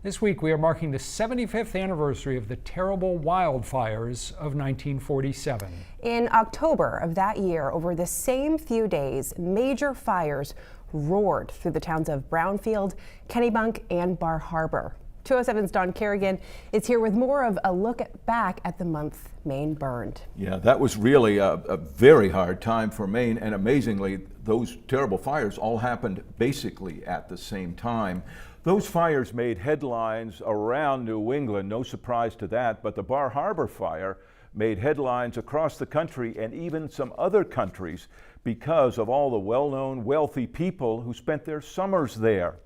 This week we are marking the 75th anniversary of the terrible wildfires of 1947. In October of that year, over the same few days, major fires roared through the towns of Brownfield, Kennebunk, and Bar Harbor. 207's Don Kerrigan is here with more of a look back at the month Maine burned. Yeah, that was really a very hard time for Maine, and amazingly, those terrible fires all happened basically at the same time. Those fires made headlines around New England, no surprise to that, but the Bar Harbor fire made headlines across the country and even some other countries because of all the well-known wealthy people who spent their summers there.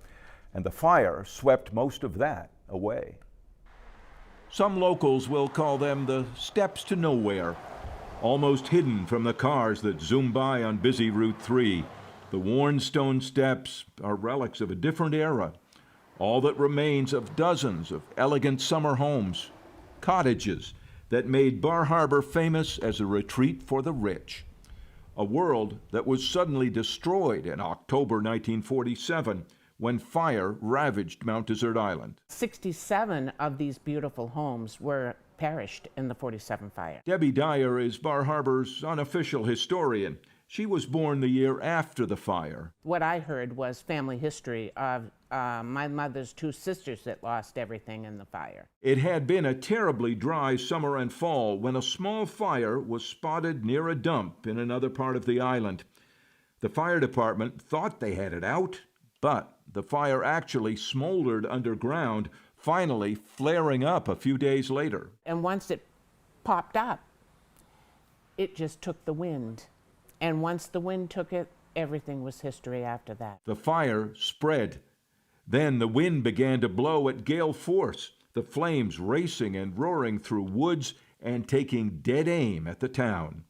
And the fire swept most of that away. Some locals will call them the steps to nowhere, almost hidden from the cars that zoom by on busy Route 3. The worn stone steps are relics of a different era, all that remains of dozens of elegant summer homes, cottages that made Bar Harbor famous as a retreat for the rich. A world that was suddenly destroyed in October 1947 when fire ravaged Mount Desert Island. 67 of these beautiful homes were perished in the 47 fire. Debbie Dyer is Bar Harbor's unofficial historian. She was born the year after the fire. What I heard was family history of my mother's two sisters that lost everything in the fire. It had been a terribly dry summer and fall when a small fire was spotted near a dump in another part of the island. The fire department thought they had it out, but the fire actually smoldered underground, finally flaring up a few days later. And once it popped up, it just took the wind. And once the wind took it, everything was history after that. The fire spread. Then the wind began to blow at gale force, the flames racing and roaring through woods and taking dead aim at the town.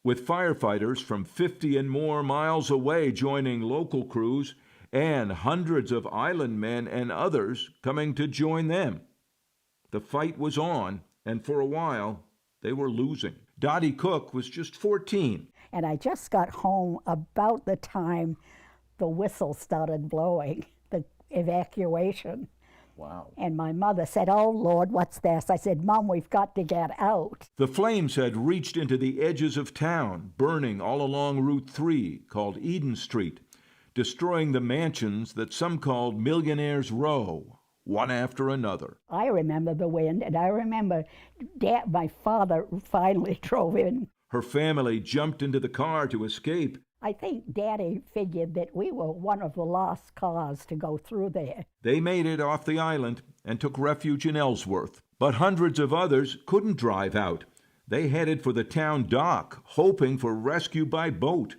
With firefighters from 50 and more miles away joining local crews, and hundreds of island men and others coming to join them. The fight was on, and for a while, they were losing. Dottie Cook was just 14. And I just got home about the time the whistle started blowing, the evacuation. Wow. And my mother said, "Oh, Lord, what's this?" I said, "Mom, we've got to get out." The flames had reached into the edges of town, burning all along Route 3, called Eden Street, destroying the mansions that some called Millionaire's Row, one after another. I remember the wind, and I remember my father finally drove in. Her family jumped into the car to escape. I think Daddy figured that we were one of the last cars to go through there. They made it off the island and took refuge in Ellsworth, but hundreds of others couldn't drive out. They headed for the town dock, hoping for rescue by boat.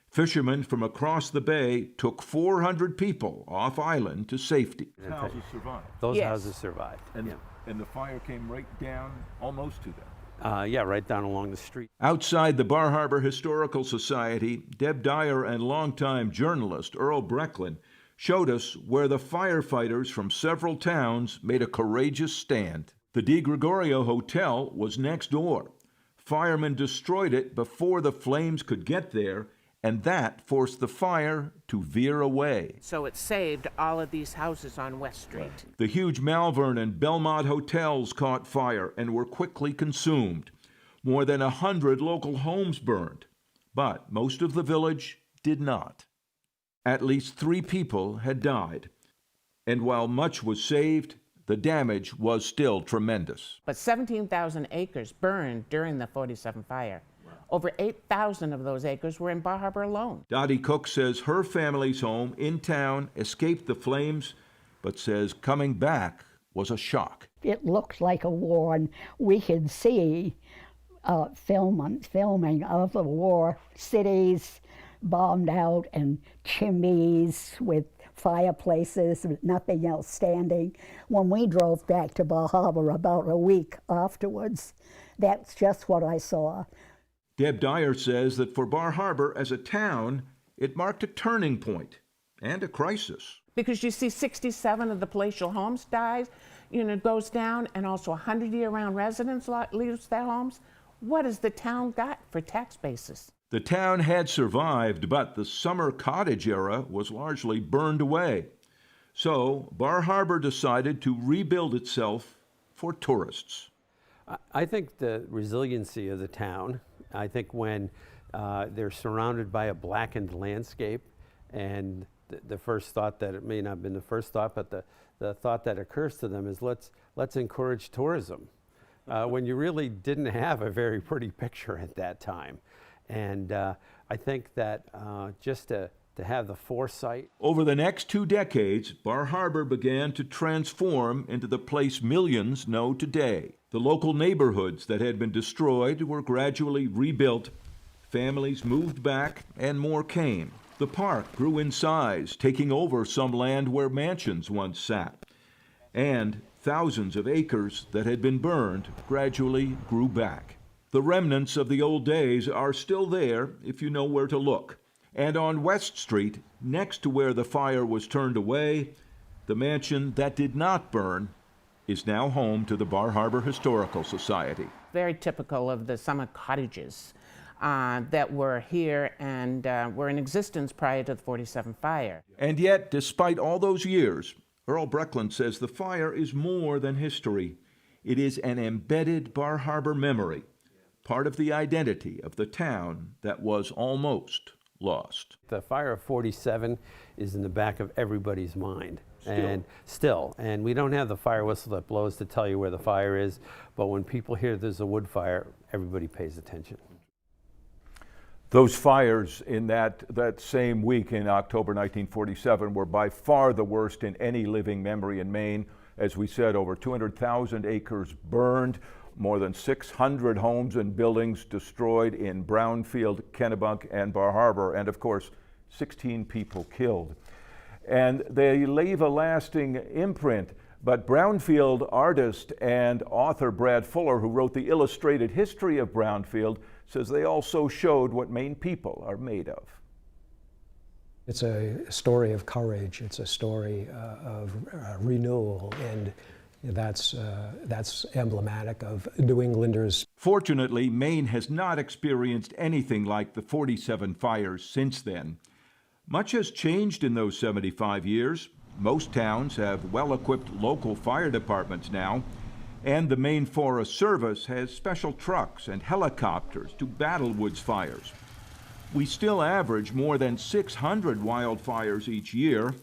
Fishermen from across the bay took 400 people off island to safety. Those houses survived. Those houses survived. And the fire came right down almost to them. Yeah, right down along the street. Outside the Bar Harbor Historical Society, Deb Dyer and longtime journalist Earl Brecklin showed us where the firefighters from several towns made a courageous stand. The Di Gregorio Hotel was next door. Firemen destroyed it before the flames could get there, and that forced the fire to veer away. So it saved all of these houses on West Street. The huge Malvern and Belmont hotels caught fire and were quickly consumed. More than 100 local homes burned, but most of the village did not. At least 3 people had died, and while much was saved, the damage was still tremendous. But 17,000 acres burned during the 47 fire. Over 8,000 of those acres were in Bar Harbor alone. Dottie Cook says her family's home in town escaped the flames, but says coming back was a shock. It looked like a war, and we could see filming of the war, cities bombed out and chimneys with fireplaces with nothing else standing. When we drove back to Bar Harbor about a week afterwards, that's just what I saw. Deb Dyer says that for Bar Harbor as a town, it marked a turning point and a crisis. Because you see 67 of the palatial homes goes down, and also 100 year-round residents lose their homes. What has the town got for tax basis? The town had survived, but the summer cottage era was largely burned away. So Bar Harbor decided to rebuild itself for tourists. I think the resiliency of the town, I think when they're surrounded by a blackened landscape, and the first thought, that it may not have been the first thought, but the thought that occurs to them is let's encourage tourism. When you really didn't have a very pretty picture at that time. And I think that just to have the foresight. Over the next 2 decades, Bar Harbor began to transform into the place millions know today. The local neighborhoods that had been destroyed were gradually rebuilt. Families moved back and more came. The park grew in size, taking over some land where mansions once sat. And thousands of acres that had been burned gradually grew back. The remnants of the old days are still there if you know where to look. And on West Street, next to where the fire was turned away, the mansion that did not burn is now home to the Bar Harbor Historical Society. Very typical of the summer cottages that were here and were in existence prior to the 47 fire. And yet, despite all those years, Earl Breckland says the fire is more than history. It is an embedded Bar Harbor memory, part of the identity of the town that was almost lost. The fire of 47 is in the back of everybody's mind. And we don't have the fire whistle that blows to tell you where the fire is, but when people hear there's a wood fire, everybody pays attention. Those fires in that same week in October 1947 were by far the worst in any living memory in Maine. As we said, over 200,000 acres burned, more than 600 homes and buildings destroyed in Brownfield, Kennebunk, and Bar Harbor, and of course, 16 people killed. And they leave a lasting imprint. But Brownfield artist and author Brad Fuller, who wrote the illustrated history of Brownfield, says they also showed what Maine people are made of. It's a story of courage. It's a story of renewal, and that's emblematic of New Englanders. Fortunately, Maine has not experienced anything like the 47 fires since then. Much has changed in those 75 years. Most towns have well-equipped local fire departments now, and the Maine Forest Service has special trucks and helicopters to battle woods fires. We still average more than 600 wildfires each year.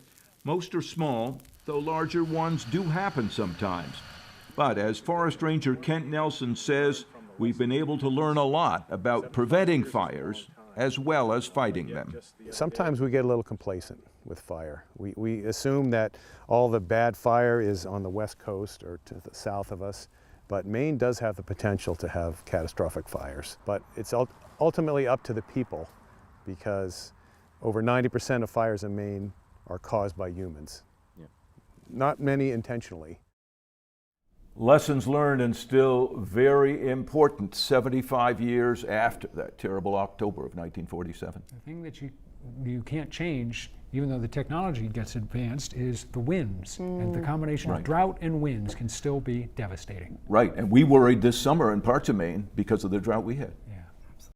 Most are small, though larger ones do happen sometimes. But as Forest Ranger Kent Nelson says, we've been able to learn a lot about preventing fires as well as fighting them. Sometimes we get a little complacent with fire. We assume that all the bad fire is on the west coast or to the south of us, but Maine does have the potential to have catastrophic fires. But it's ultimately up to the people, because over 90% of fires in Maine are caused by humans. Not many intentionally. Lessons learned and still very important 75 years after that terrible October of 1947. The thing that you can't change, even though the technology gets advanced, is the winds. And the combination of drought and winds can still be devastating. Right, and we worried this summer in parts of Maine because of the drought we had.